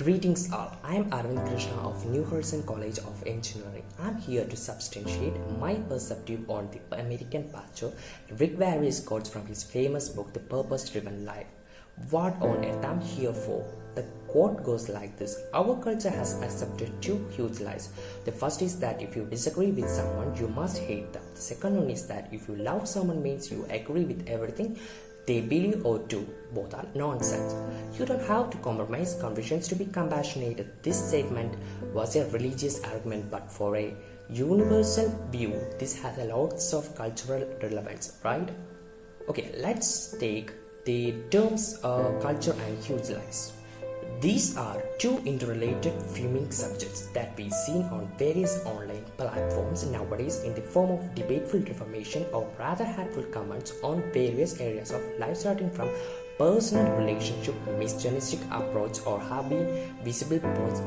Greetings all, I am Arvind Krishna of New Horizon College of Engineering. I am here to substantiate my perspective on the American pastor Rick Warren's quotes from his famous book The Purpose-Driven Life. What on earth I'm here for? The quote goes like this: our culture has accepted two huge lies. The first is that if you disagree with someone, you must hate them. The second one is that if you love someone means you agree with everything they believe or do. Both are nonsense. You don't have to compromise convictions to be compassionate. This statement was a religious argument, but for a universal view, this has a lots of cultural relevance, right? Okay, let's take the terms culture and huge lies. These are two interrelated fuming subjects that we see on various online platforms nowadays in the form of debateful reformation or rather hateful comments on various areas of life, starting from personal relationship, misogynistic approach, or have been visible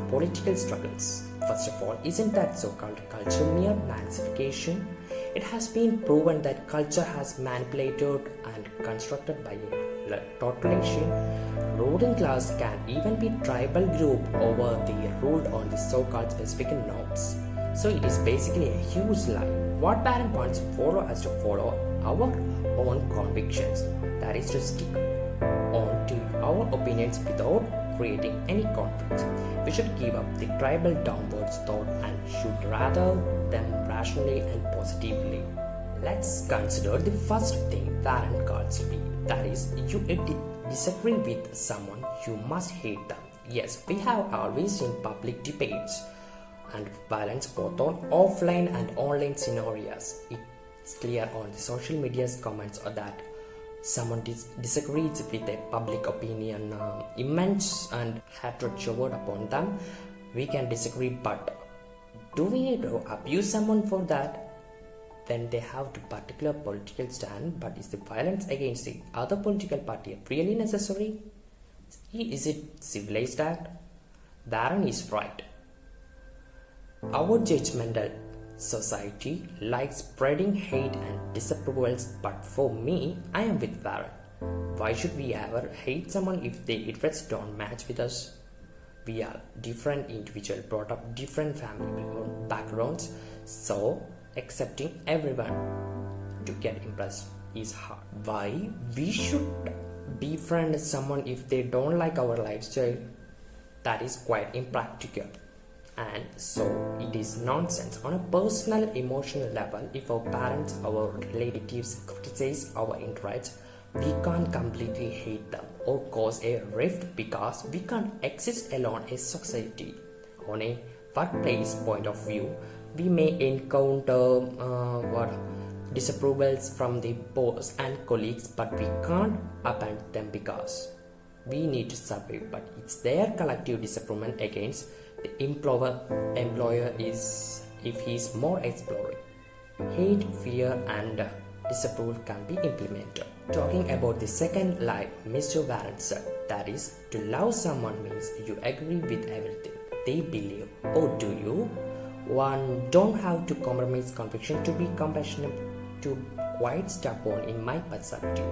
political struggles. First of all, isn't that so-called culture mere massification? It has been proven that culture has manipulated and constructed by a totalitarian ruling class can even be tribal group over the ruled on the so-called specific norms. So it is basically a huge lie. What Barron wants us to follow our own convictions, that is to stick on to our opinions without creating any conflicts. We should give up the tribal downwards thought and should rather them rationally and positively. Let's consider the first thing Barron calls me, that is, you disagree with someone, you must hate them. Yes, we have always seen public debates and violence both on offline and online scenarios. It's clear on the social media's comments that someone disagrees with a public opinion, immense and hatred showered upon them. We can disagree, but do we need to abuse someone for that? Then they have to particular political stand, but is the violence against the other political party really necessary? Is it civilized act? Barron is right. Our judgmental society likes spreading hate and disapprovals, but for me, I am with Barron. Why should we ever hate someone if their interests don't match with us? We are different individuals, brought up different family backgrounds, so accepting everyone to get impressed is hard. Why we should befriend someone if they don't like our lifestyle? That is quite impractical, and so it is nonsense. On a personal emotional level, if our parents, our relatives criticize our interests, we can't completely hate them or cause a rift because we can't exist alone as society. On a workplace point of view, we may encounter disapprovals from the boss and colleagues, but we can't abandon them because we need to survive. But it's their collective disapproval against the employer is if he is more exploring. Hate, fear, and disapproval can be implemented. Talking about the second lie, Mr. Warren said, that is, to love someone means you agree with everything they believe. Or do you? One don't have to compromise conviction to be compassionate, to quite stubborn in my perspective.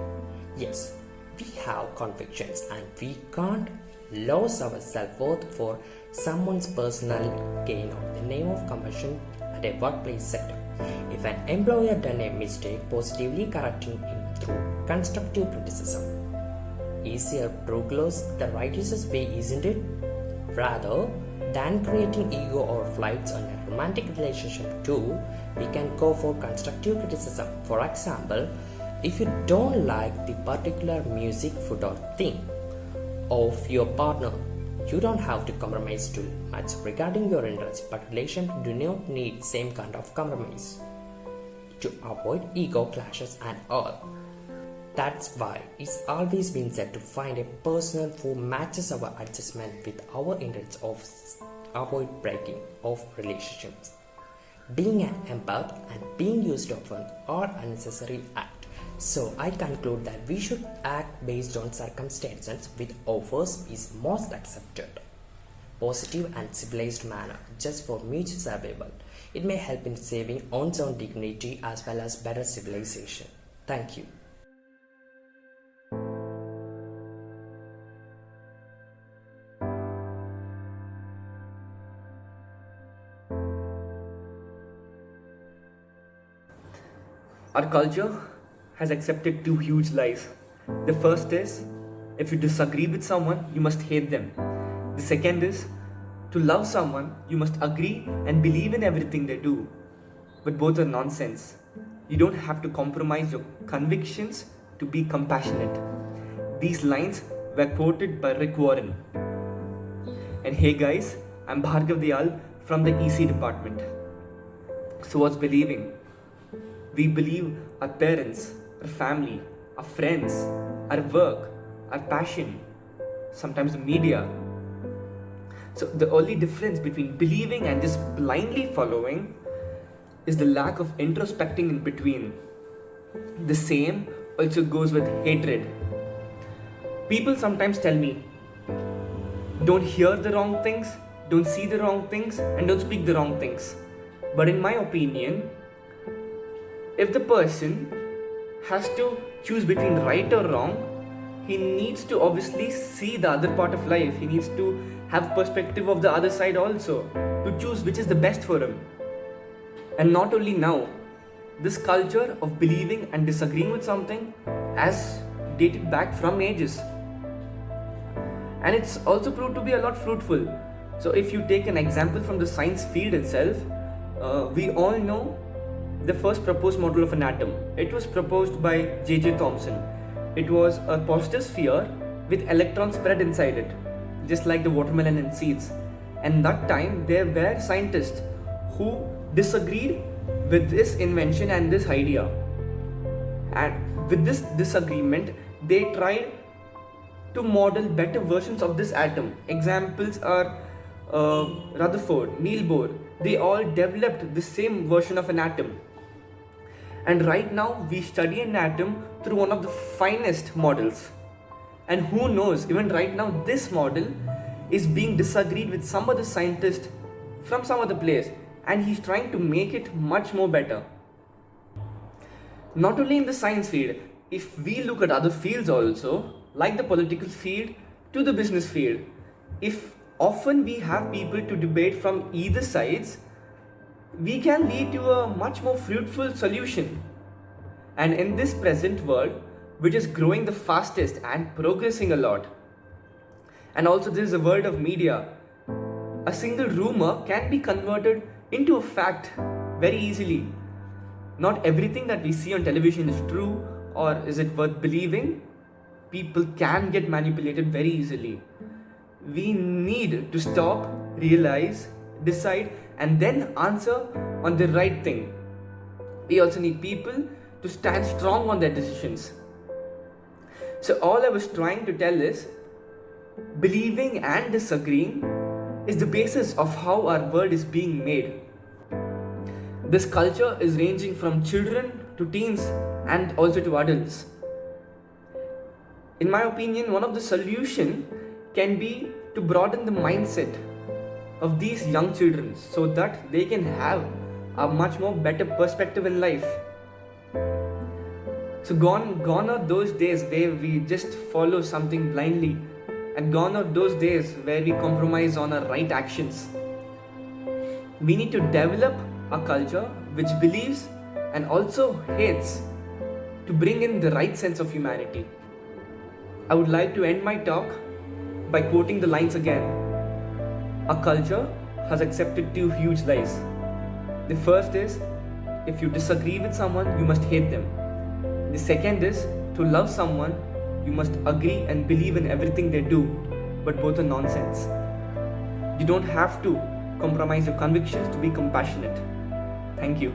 Yes, we have convictions and we can't lose our self-worth for someone's personal gain on the name of compassion at a workplace setting. If an employer done a mistake, positively correcting him through constructive criticism is a progress the righteous way, isn't it? Rather than creating ego or flights on a romantic relationship too, we can go for constructive criticism. For example, if you don't like the particular music, food or thing of your partner, you don't have to compromise too much regarding your interests, but relations do not need same kind of compromise to avoid ego clashes and all. That's why it's always been said to find a person who matches our adjustment with our interests of avoid breaking of relationships. Being an empath and being used often are unnecessary act. So I conclude that we should act based on circumstances with offers is most accepted. Positive and civilized manner just for mutual survival. It may help in saving one's own dignity as well as better civilization. Thank you. Our culture has accepted two huge lies. The first is, if you disagree with someone, you must hate them. The second is, to love someone, you must agree and believe in everything they do. But both are nonsense. You don't have to compromise your convictions to be compassionate. These lines were quoted by Rick Warren. And hey guys, I'm Bhargav Dayal from the EC department. So what's believing? We believe our parents, our family, our friends, our work, our passion, sometimes the media. So the only difference between believing and just blindly following is the lack of introspecting in between. The same also goes with hatred. People sometimes tell me, don't hear the wrong things, don't see the wrong things, and don't speak the wrong things. But in my opinion, if the person has to choose between right or wrong, he needs to obviously see the other part of life. He needs to have perspective of the other side also to choose which is the best for him. And not only now, this culture of believing and disagreeing with something has dated back from ages. And it's also proved to be a lot fruitful. So if you take an example from the science field itself, we all know the first proposed model of an atom. It was proposed by J.J. Thomson. It was a positive sphere with electrons spread inside it, just like the watermelon and seeds. And that time there were scientists who disagreed with this invention and this idea. And with this disagreement, they tried to model better versions of this atom. Examples are Rutherford, Niels Bohr. They all developed the same version of an atom. And right now we study an atom through one of the finest models. And who knows, even right now this model is being disagreed with some other scientist from some other place, and he's trying to make it much more better. Not only in the science field, if we look at other fields also, like the political field to the business field, if often we have people to debate from either sides, we can lead to a much more fruitful solution. And in this present world, which is growing the fastest and progressing a lot, and also this is a world of media, a single rumor can be converted into a fact very easily. Not everything that we see on television is true, or is it worth believing. People can get manipulated very easily. We need to stop, realize, decide, and then answer on the right thing. We also need people to stand strong on their decisions. So all I was trying to tell is, believing and disagreeing is the basis of how our world is being made. This culture is ranging from children to teens and also to adults. In my opinion, one of the solutions can be to broaden the mindset of these young children so that they can have a much more better perspective in life. So gone are those days where we just follow something blindly, and gone are those days where we compromise on our right actions. We need to develop a culture which believes and also hates to bring in the right sense of humanity. I would like to end my talk by quoting the lines again. A culture has accepted two huge lies. The first is, if you disagree with someone, you must hate them. The second is, to love someone, you must agree and believe in everything they do. But both are nonsense. You don't have to compromise your convictions to be compassionate. Thank you.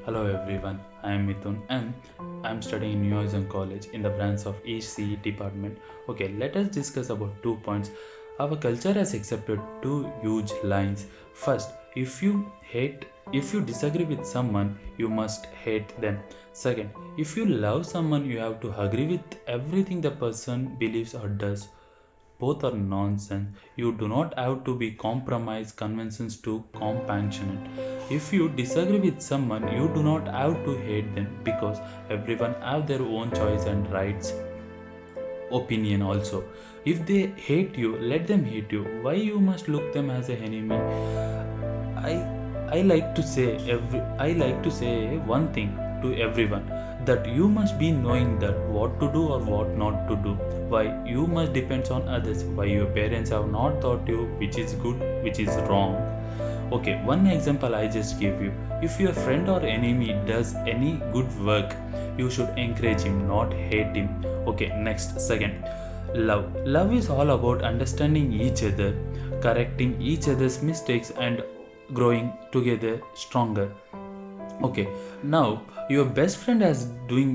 Hello everyone, I am Mithun and I am studying in New Horizon College in the branch of ECE department. Okay, let us discuss about 2 points. Our culture has accepted two huge lines. First, if you disagree with someone, you must hate them. Second, if you love someone, you have to agree with everything the person believes or does. both are nonsense. You do not have to be compromise conventions to compassionate. If you disagree with someone, you do not have to hate them because everyone have their own choice and rights opinion also. If they hate you, let them hate you. Why you must look them as an enemy? I like to say one thing to everyone, that you must be knowing that what to do or what not to do. Why you must depends on others. Why your parents have not taught you which is good, which is wrong. Okay, one example I just gave you. If your friend or enemy does any good work, you should encourage him, not hate him. Okay, next, second, love. Love is all about understanding each other, correcting each other's mistakes, and growing together stronger. Okay, now your best friend is doing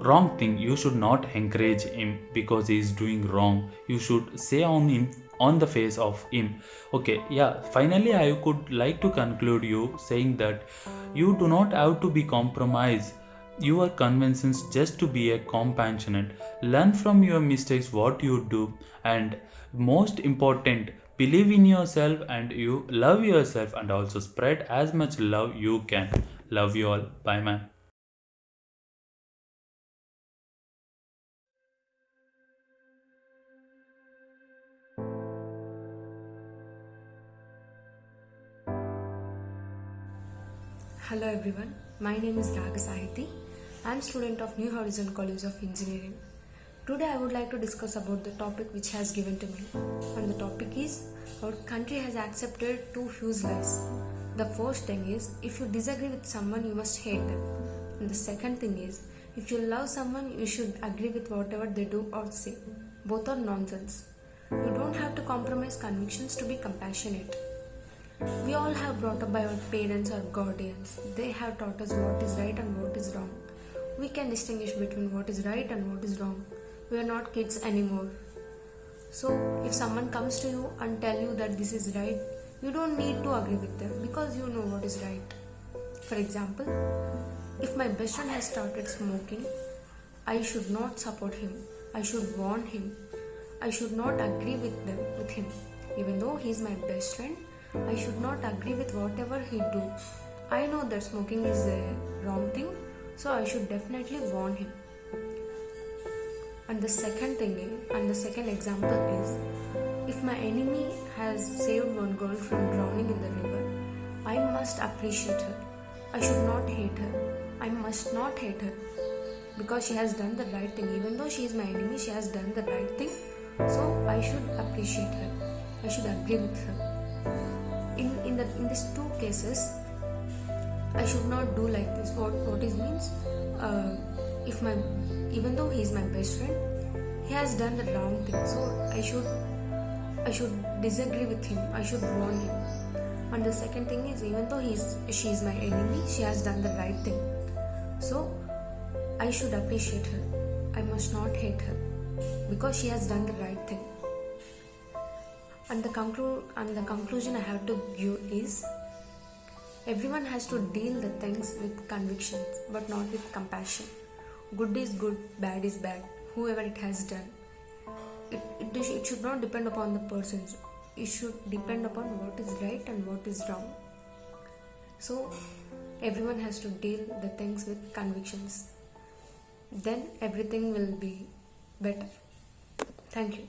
wrong thing. You should not encourage him because he is doing wrong. You should say on him, on the face of him. Okay, yeah, finally I could like to conclude you saying that you do not have to be compromised your conventions just to be a compassionate. Learn from your mistakes what you do, and most important, believe in yourself and you love yourself, and also spread as much love you can. Love you all. Bye, man. Hello everyone, my name is Raga Sahiti. I am student of New Horizon College of Engineering. Today I would like to discuss about the topic which has given to me, and the topic is our country has accepted two huge lies. The first thing is, if you disagree with someone you must hate them, and the second thing is, if you love someone you should agree with whatever they do or say. Both are nonsense. You don't have to compromise convictions to be compassionate. We all have brought up by our parents or guardians. They have taught us what is right and what is wrong. We can distinguish between what is right and what is wrong. We are not kids anymore. So if someone comes to you and tell you that this is right, you don't need to agree with them because you know what is right. For example, if my best friend has started smoking, I should not support him. I should warn him. I should not agree with him. Even though he is my best friend, I should not agree with whatever he do. I know that smoking is a wrong thing, so I should definitely warn him. And the second example is, if my enemy has saved one girl from drowning in the river, I must appreciate her. I should not hate her. I must not hate her because she has done the right thing. Even though she is my enemy, she has done the right thing. So I should appreciate her. I should agree with her. In these two cases, I should not do like this. What is means? Even though he is my best friend, he has done the wrong thing. So I should disagree with him. I should warn him. And the second thing is, even though she is my enemy, she has done the right thing. So I should appreciate her. I must not hate her because she has done the right thing. And the conclusion I have to give is, everyone has to deal the things with convictions but not with compassion. Good is good, bad is bad, whoever it has done. It should not depend upon the persons. It should depend upon what is right and what is wrong. So everyone has to deal the things with convictions. Then everything will be better. Thank you.